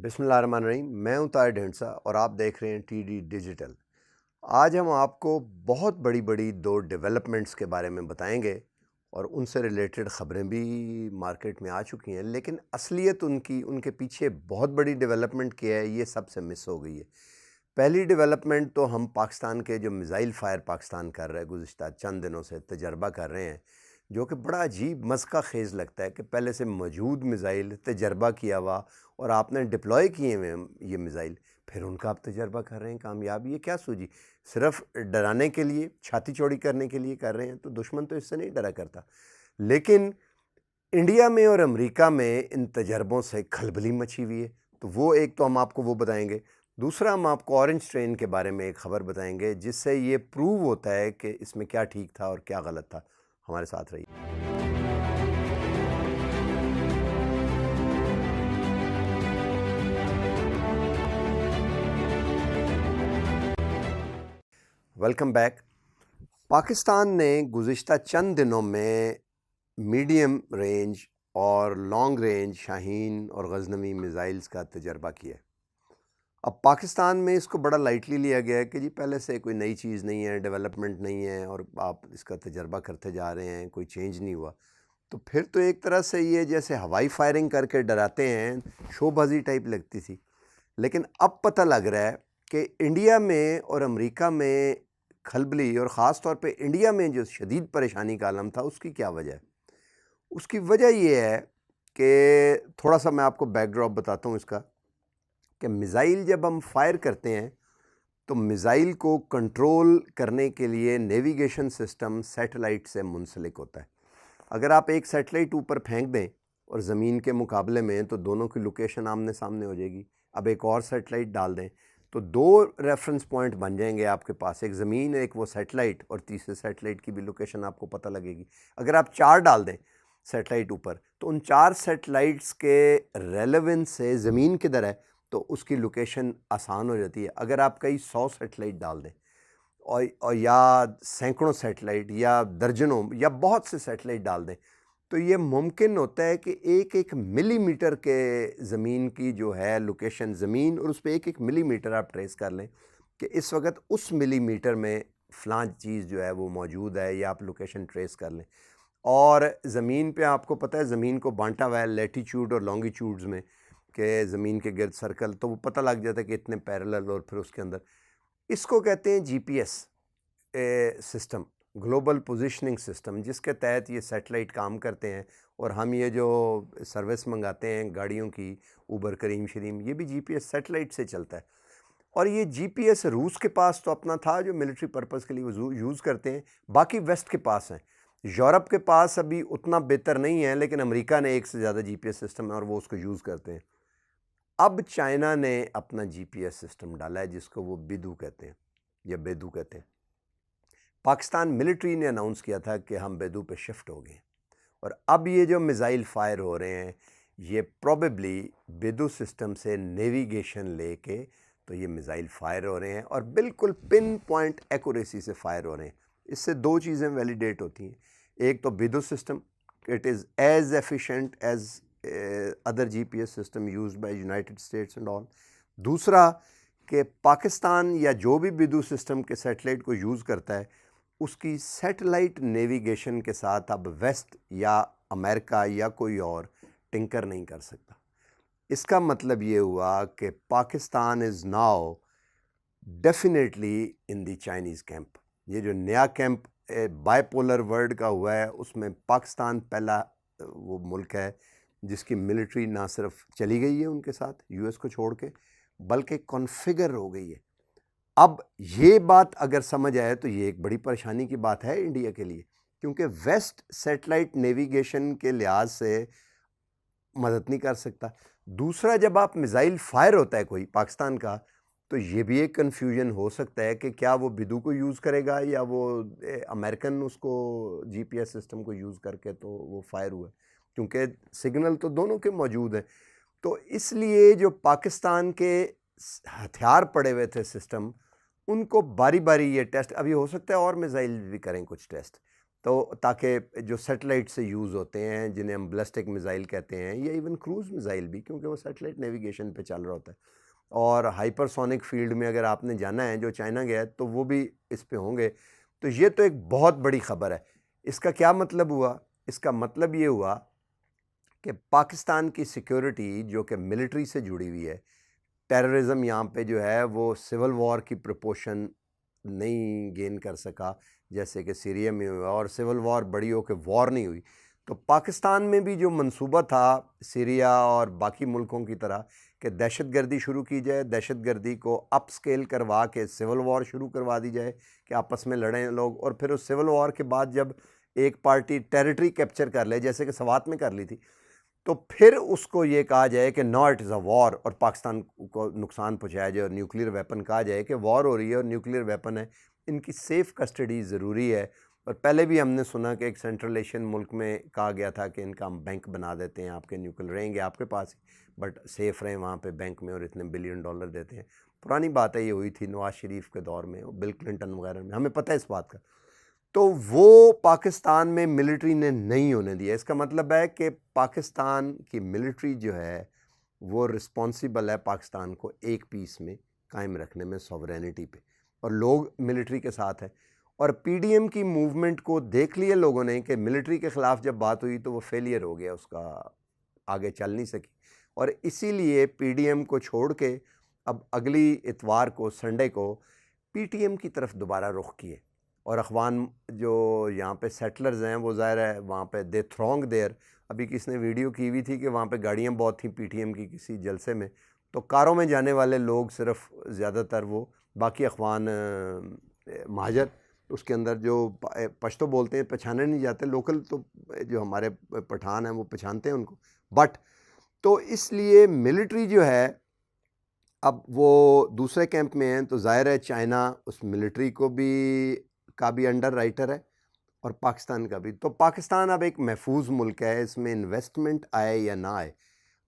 بسم اللہ الرحمن الرحیم، میں ہوں طاہر ڈھینڈسا اور آپ دیکھ رہے ہیں ٹی ڈی ڈیجیٹل۔ آج ہم آپ کو بہت بڑی بڑی دو ڈیولپمنٹس کے بارے میں بتائیں گے اور ان سے ریلیٹڈ خبریں بھی مارکیٹ میں آ چکی ہیں، لیکن اصلیت ان کے پیچھے بہت بڑی ڈیولپمنٹ کیا ہے، یہ سب سے مس ہو گئی ہے۔ پہلی ڈیولپمنٹ تو ہم پاکستان کے جو میزائل فائر پاکستان کر رہا ہے، گزشتہ چند دنوں سے تجربہ کر رہے ہیں، جو کہ بڑا عجیب مذاق خیز لگتا ہے کہ پہلے سے موجود میزائل تجربہ کیا ہوا اور آپ نے ڈپلوائے کیے ہوئے ہیں یہ میزائل، پھر ان کا آپ تجربہ کر رہے ہیں کامیاب۔ یہ کیا سوجی؟ صرف ڈرانے کے لیے، چھاتی چوڑی کرنے کے لیے کر رہے ہیں، تو دشمن تو اس سے نہیں ڈرا کرتا۔ لیکن انڈیا میں اور امریکہ میں ان تجربوں سے کھلبلی مچی ہوئی ہے، تو وہ ایک تو ہم آپ کو وہ بتائیں گے۔ دوسرا ہم آپ کو اورنج ٹرین کے بارے میں ایک خبر بتائیں گے جس سے یہ پروو ہوتا ہے کہ اس میں کیا ٹھیک تھا اور کیا غلط تھا۔ ہمارے ساتھ رہیے۔ Welcome back. پاکستان نے گزشتہ چند دنوں میں میڈیم رینج اور لانگ رینج شاہین اور غزنوی میزائلز کا تجربہ کیا ہے۔ اب پاکستان میں اس کو بڑا لائٹلی لیا گیا ہے کہ جی پہلے سے کوئی نئی چیز نہیں ہے، ڈیولپمنٹ نہیں ہے اور آپ اس کا تجربہ کرتے جا رہے ہیں، کوئی چینج نہیں ہوا۔ تو پھر تو ایک طرح سے یہ جیسے ہوائی فائرنگ کر کے ڈراتے ہیں، شو بازی ٹائپ لگتی تھی۔ لیکن اب پتہ لگ رہا ہے کہ انڈیا میں اور امریکہ میں کھلبلی، اور خاص طور پہ انڈیا میں جو شدید پریشانی کا عالم تھا، اس کی کیا وجہ ہے؟ اس کی وجہ یہ ہے کہ تھوڑا سا میں آپ کو بیک ڈراپ بتاتا ہوں اس کا، کہ میزائل جب ہم فائر کرتے ہیں تو میزائل کو کنٹرول کرنے کے لیے نیویگیشن سسٹم سیٹلائٹ سے منسلک ہوتا ہے۔ اگر آپ ایک سیٹلائٹ اوپر پھینک دیں اور زمین کے مقابلے میں، تو دونوں کی لوکیشن آمنے سامنے ہو جائے گی۔ اب ایک اور سیٹلائٹ ڈال دیں تو دو ریفرنس پوائنٹ بن جائیں گے آپ کے پاس، ایک زمین، ایک وہ سیٹلائٹ، اور تیسرے سیٹلائٹ کی بھی لوکیشن آپ کو پتہ لگے گی۔ اگر آپ 4 ڈال دیں سیٹلائٹ اوپر، تو ان 4 سیٹلائٹس کے ریلیونس سے زمین کدھر ہے تو اس کی لوکیشن آسان ہو جاتی ہے۔ اگر آپ کئی 100 سیٹلائٹ ڈال دیں اور یا سینکڑوں سیٹلائٹ یا درجنوں یا بہت سے سیٹلائٹ ڈال دیں، تو یہ ممکن ہوتا ہے کہ ایک ایک ملی میٹر کے زمین کی جو ہے لوکیشن، زمین اور اس پہ ایک ایک ملی میٹر آپ ٹریس کر لیں کہ اس وقت اس ملی میٹر میں فلاں چیز جو ہے وہ موجود ہے، یا آپ لوکیشن ٹریس کر لیں۔ اور زمین پہ آپ کو پتہ ہے زمین کو بانٹا ہوا ہے لیٹیچیوڈ اور لانگیچیوڈز میں، کہ زمین کے گرد سرکل، تو وہ پتہ لگ جاتا ہے کہ اتنے پیرلل، اور پھر اس کے اندر اس کو کہتے ہیں G P S system, global positioning system, جس کے تحت یہ سیٹلائٹ کام کرتے ہیں۔ اور ہم یہ جو سروس منگاتے ہیں گاڑیوں کی، اوبر، کریم شریم، یہ بھی جی پی ایس سیٹلائٹ سے چلتا ہے۔ اور یہ جی پی ایس روس کے پاس تو اپنا تھا جو ملٹری پرپس کے لیے یوز کرتے ہیں، باقی ویسٹ کے پاس ہیں۔ یورپ کے پاس ابھی اتنا بہتر نہیں ہے، لیکن امریکہ نے ایک سے زیادہ جی پی ایس سسٹم ہے اور وہ اس کو یوز کرتے ہیں۔ اب چائنا نے اپنا جی پی ایس سسٹم ڈالا ہے جس کو وہ بیدو کہتے ہیں یا بیدو کہتے ہیں۔ پاکستان ملٹری نے اناؤنس کیا تھا کہ ہم بیدو پہ شفٹ ہو گئے، اور اب یہ جو میزائل فائر ہو رہے ہیں یہ پروبیبلی بیدو سسٹم سے نیویگیشن لے کے تو یہ میزائل فائر ہو رہے ہیں، اور بالکل پن پوائنٹ ایکوریسی سے فائر ہو رہے ہیں۔ اس سے دو چیزیں ویلیڈیٹ ہوتی ہیں، ایک تو BeiDou system, it is as efficient as other G P S system used by United States and all. دوسرا کہ پاکستان یا جو بھی بیدو سسٹم کے سیٹلائٹ کو یوز کرتا ہے، اس کی سیٹلائٹ نیویگیشن کے ساتھ اب ویسٹ یا امریکہ یا کوئی اور ٹنکر نہیں کر سکتا۔ اس کا مطلب یہ ہوا کہ Pakistan is now definitely in the Chinese camp. یہ جو نیا کیمپ بائی پولر ورلڈ کا ہوا ہے، اس میں پاکستان پہلا وہ ملک ہے جس کی ملٹری نہ صرف چلی گئی ہے ان کے ساتھ یو ایس کو چھوڑ کے، بلکہ کنفیگر ہو گئی ہے۔ اب یہ بات اگر سمجھ آئے تو یہ ایک بڑی پریشانی کی بات ہے انڈیا کے لیے، کیونکہ ویسٹ سیٹلائٹ نیویگیشن کے لحاظ سے مدد نہیں کر سکتا۔ دوسرا، جب آپ میزائل فائر ہوتا ہے کوئی پاکستان کا، تو یہ بھی ایک کنفیوژن ہو سکتا ہے کہ کیا وہ بیدو کو یوز کرے گا یا وہ امریکن اس کو جی پی ایس سسٹم کو یوز کر کے تو وہ فائر ہوا ہے، کیونکہ سگنل تو دونوں کے موجود ہیں۔ تو اس لیے جو پاکستان کے ہتھیار پڑے ہوئے تھے سسٹم، ان کو باری باری یہ ٹیسٹ، ابھی ہو سکتا ہے اور میزائل بھی کریں کچھ ٹیسٹ، تو تاکہ جو سیٹلائٹ سے یوز ہوتے ہیں جنہیں ہم بلسٹک میزائل کہتے ہیں یا ایون کروز میزائل بھی، کیونکہ وہ سیٹلائٹ نیویگیشن پہ چل رہا ہوتا ہے، اور ہائپر سونک فیلڈ میں اگر آپ نے جانا ہے جو چائنا گیا ہے تو وہ بھی اس پہ ہوں گے. تو یہ تو ایک بہت بڑی خبر ہے. اس کا کیا مطلب ہوا؟ اس کا مطلب یہ ہوا کہ پاکستان کی سیکیورٹی جو کہ ملٹری سے جڑی ہوئی ہے، ٹیررزم یہاں پہ جو ہے وہ سول وار کی پروپورشن نہیں گین کر سکا جیسے کہ سیریا میں ہوا، اور سول وار بڑی ہو کہ وار نہیں ہوئی. تو پاکستان میں بھی جو منصوبہ تھا سیریا اور باقی ملکوں کی طرح کہ دہشت گردی شروع کی جائے، دہشت گردی کو اپ سکیل کروا کے سول وار شروع کروا دی جائے کہ آپس میں لڑیں لوگ، اور پھر اس سول وار کے بعد جب ایک پارٹی ٹیریٹری کیپچر کر لے جیسے کہ سوات میں کر لی تھی، تو پھر اس کو یہ کہا جائے کہ نو اٹ از اے وار، اور پاکستان کو نقصان پہنچایا جائے اور نیوکلیر ویپن کہا جائے کہ وار ہو رہی ہے اور نیوکلیر ویپن ہے. ان کی سیف کسٹڈی ضروری ہے. اور پہلے بھی ہم نے سنا کہ ایک سینٹرل ایشین ملک میں کہا گیا تھا کہ ان کا ہم بینک بنا دیتے ہیں، آپ کے نیوکلیر رہیں گے آپ کے پاس ہی، بٹ سیف رہیں وہاں پہ بینک میں، اور اتنے بلین ڈالر دیتے ہیں. پرانی بات ہے، یہ ہوئی تھی نواز شریف کے دور میں، بل کلنٹن وغیرہ میں، ہمیں پتہ ہے اس بات کا. تو وہ پاکستان میں ملٹری نے نہیں ہونے دیا. اس کا مطلب ہے کہ پاکستان کی ملٹری جو ہے وہ رسپانسیبل ہے پاکستان کو ایک پیس میں قائم رکھنے میں، سوورینٹی پہ، اور لوگ ملٹری کے ساتھ ہیں. اور پی ڈی ایم کی موومنٹ کو دیکھ لیے لوگوں نے کہ ملٹری کے خلاف جب بات ہوئی تو وہ فیلئر ہو گیا، اس کا آگے چل نہیں سکی، اور اسی لیے پی ڈی ایم کو چھوڑ کے اب اگلی اتوار کو سنڈے کو پی ٹی ایم کی طرف دوبارہ رخ کیے. اور اخوان جو یہاں پہ سیٹلرز ہیں وہ ظاہر ہے وہاں پہ دے تھرونگ دیر. ابھی کس نے ویڈیو کی ہوئی تھی کہ وہاں پہ گاڑیاں بہت تھیں پی ٹی ایم کی کسی جلسے میں، تو کاروں میں جانے والے لوگ صرف زیادہ تر وہ باقی اخوان مہاجر، اس کے اندر جو پشتو بولتے ہیں پہچانے نہیں جاتے، لوکل تو جو ہمارے پٹھان ہیں وہ پہچانتے ہیں ان کو. بٹ تو اس لیے ملٹری جو ہے اب وہ دوسرے کیمپ میں ہیں، تو ظاہر ہے چائنا اس ملٹری کو بھی کا بھی انڈر رائٹر ہے اور پاکستان کا بھی. تو پاکستان اب ایک محفوظ ملک ہے، اس میں انویسٹمنٹ آئے یا نہ آئے.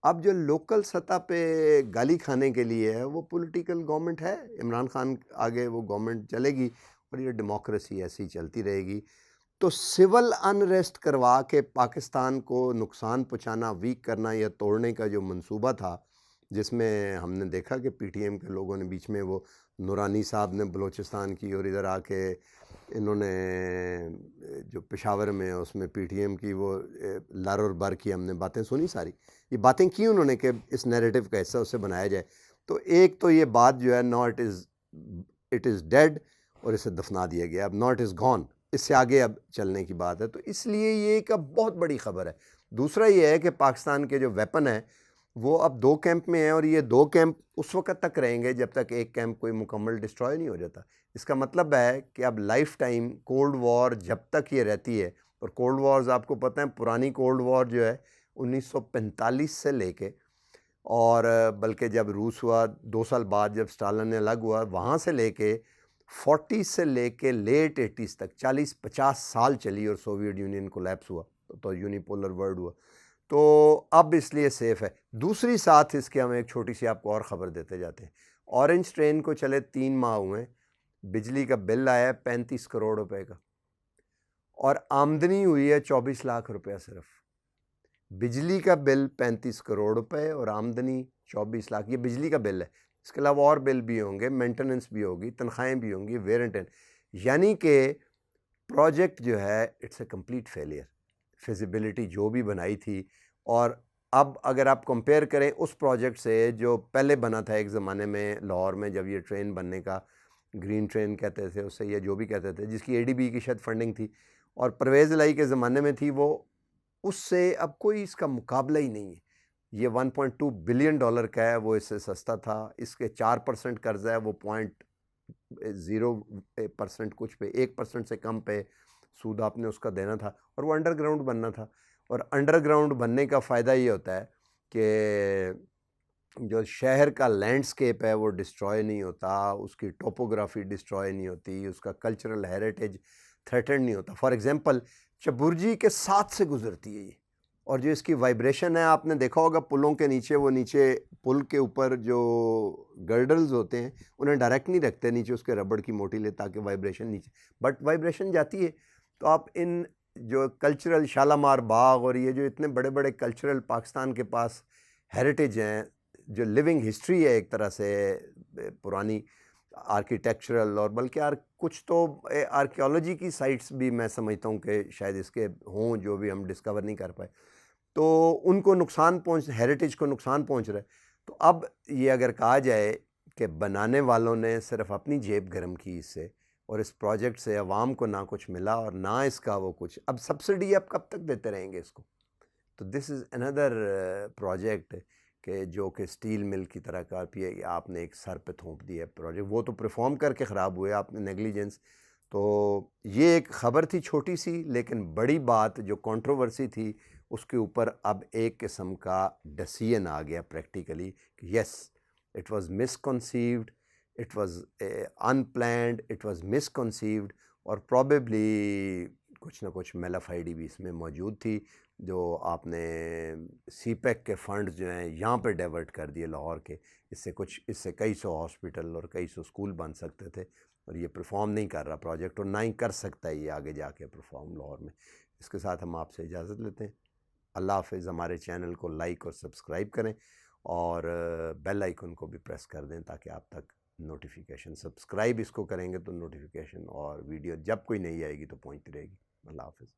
اب جو لوکل سطح پہ گالی کھانے کے لیے ہے وہ پولیٹیکل گورنمنٹ ہے، عمران خان آگے وہ گورنمنٹ چلے گی اور یہ ڈیموکریسی ایسی چلتی رہے گی. تو سول انریسٹ کروا کے پاکستان کو نقصان پہنچانا، ویک کرنا یا توڑنے کا جو منصوبہ تھا، جس میں ہم نے دیکھا کہ پی ٹی ایم کے لوگوں نے بیچ میں وہ نورانی صاحب نے بلوچستان کی، اور ادھر آ کے انہوں نے جو پشاور میں اس میں پی ٹی ایم کی وہ لر اور بر کی ہم نے باتیں سنی ساری. یہ باتیں کی انہوں نے کہ اس نیریٹو کا حصہ اسے بنایا جائے. تو ایک تو یہ بات جو ہے نو اٹ از ڈیڈ، اور اسے دفنا دیا گیا. اب نو اٹ از گون، اس سے آگے اب چلنے کی بات ہے. تو اس لیے یہ ایک اب بہت بڑی خبر ہے. دوسرا یہ ہے کہ پاکستان کے جو ویپن ہیں وہ اب 2 کیمپ میں ہیں، اور یہ 2 کیمپ اس وقت تک رہیں گے جب تک ایک کیمپ کوئی مکمل ڈسٹروائے نہیں ہو جاتا. اس کا مطلب ہے کہ اب لائف ٹائم کولڈ وار جب تک یہ رہتی ہے، اور کولڈ وارز آپ کو پتہ ہیں پرانی کولڈ وار جو ہے 1945 سے لے کے، اور بلکہ جب روس ہوا 2 سال بعد جب اسٹالن نے الگ ہوا، وہاں سے لے کے 40 سے لے کے لیٹ 80s تک 40-50 سال چلی، اور سوویٹ یونین کولیپس ہوا تو یونیپولر ورلڈ ہوا. تو اب اس لیے سیف ہے. دوسری ساتھ اس کے ہم ایک چھوٹی سی آپ کو اور خبر دیتے جاتے ہیں. اورنج ٹرین کو چلے 3 ماہ ہوئے، بجلی کا بل آیا ہے 35 کروڑ روپے کا، اور آمدنی ہوئی ہے 24 لاکھ روپے. صرف بجلی کا بل 35 کروڑ روپے اور آمدنی 24 لاکھ. یہ بجلی کا بل ہے، اس کے علاوہ اور بل بھی ہوں گے، مینٹننس بھی ہوگی، تنخواہیں بھی ہوں گی، ویئر اینڈ ٹیئر. یعنی کہ پروجیکٹ جو ہے it's a complete failure. Feasibility جو بھی بنائی تھی، اور اب اگر آپ کمپیئر کریں اس پروجیکٹ سے جو پہلے بنا تھا ایک زمانے میں لاہور میں، جب یہ ٹرین بننے کا گرین ٹرین کہتے تھے اسے یا جو بھی کہتے تھے، جس کی اے ڈی بی کی شاید فنڈنگ تھی اور پرویز الہی کے زمانے میں تھی، وہ اس سے اب کوئی اس کا مقابلہ ہی نہیں ہے. یہ 1.2 بلین ڈالر کا ہے، وہ اس سے سستا تھا. اس کے 4% قرضہ ہے، وہ 0.0% کچھ پہ 1% سے کم پہ سود آپ نے اس کا دینا تھا، اور وہ انڈر گراؤنڈ بننا تھا. اور انڈر گراؤنڈ بننے کا فائدہ یہ ہوتا ہے کہ جو شہر کا لینڈسکیپ ہے وہ ڈسٹروائے نہیں ہوتا، اس کی ٹوپوگرافی ڈسٹروائے نہیں ہوتی، اس کا کلچرل ہیریٹیج تھریٹن نہیں ہوتا. فار ایگزامپل چبرجی کے ساتھ سے گزرتی ہے یہ، اور جو اس کی وائبریشن ہے آپ نے دیکھا ہوگا پلوں کے نیچے، وہ نیچے پل کے اوپر جو گرڈلز ہوتے ہیں انہیں ڈائریکٹ نہیں رکھتے نیچے اس کے ربڑ کی موٹی لے تاکہ وائبریشن نیچے، بٹ وائبریشن جاتی ہے. تو آپ ان جو کلچرل شالامار باغ اور یہ جو اتنے بڑے بڑے کلچرل پاکستان کے پاس ہیریٹیج ہیں، جو لیونگ ہسٹری ہے ایک طرح سے پرانی آرکیٹیکچرل، اور بلکہ کچھ تو آرکیولوجی کی سائٹس بھی میں سمجھتا ہوں کہ شاید اس کے ہوں جو بھی ہم ڈسکور نہیں کر پائے، تو ان کو نقصان ہیریٹیج کو نقصان پہنچ رہا ہے۔ تو اب یہ اگر کہا جائے کہ بنانے والوں نے صرف اپنی جیب گرم کی اس سے، اور اس پروجیکٹ سے عوام کو نہ کچھ ملا اور نہ اس کا وہ کچھ، اب سبسڈی اب کب تک دیتے رہیں گے اس کو؟ تو دس از اندر پروجیکٹ کہ جو کہ اسٹیل مل کی طرح کا آپ نے ایک سر پہ تھونپ دیا ہے پروجیکٹ، وہ تو پرفارم کر کے خراب ہوئے آپ نے نیگلیجنس۔ تو یہ ایک خبر تھی چھوٹی سی، لیکن بڑی بات جو کنٹروورسی تھی اس کے اوپر اب ایک قسم کا ڈسیژن آ گیا پریکٹیکلی کہ yes it was miss conceived, it was in planned, it was miss conceived, اور پرابیبلی کچھ نہ کچھ میلافائڈی بھی اس میں موجود تھی، جو آپ نے سی پیک کے فنڈز جو ہیں یہاں پہ ڈیورٹ کر دیے لاہور کے، اس سے کئی سو ہاسپٹل اور کئی سو اسکول بن سکتے تھے، اور یہ پرفارم نہیں کر رہا پروجیکٹ، اور نہ ہی کر سکتا ہے یہ آگے جا کے پرفارم لاہور میں۔ اس کے ساتھ ہم آپ سے اجازت لیتے ہیں، اللہ حافظ۔ ہمارے چینل کو لائک اور سبسکرائب کریں، اور بیل آئیکن کو بھی پریس کر دیں تاکہ آپ تک نوٹیفیکیشن، سبسکرائب اس کو کریں گے تو نوٹیفیکیشن اور ویڈیو جب کوئی نئی آئے گی تو پہنچتی رہے گی۔ اللہ حافظ۔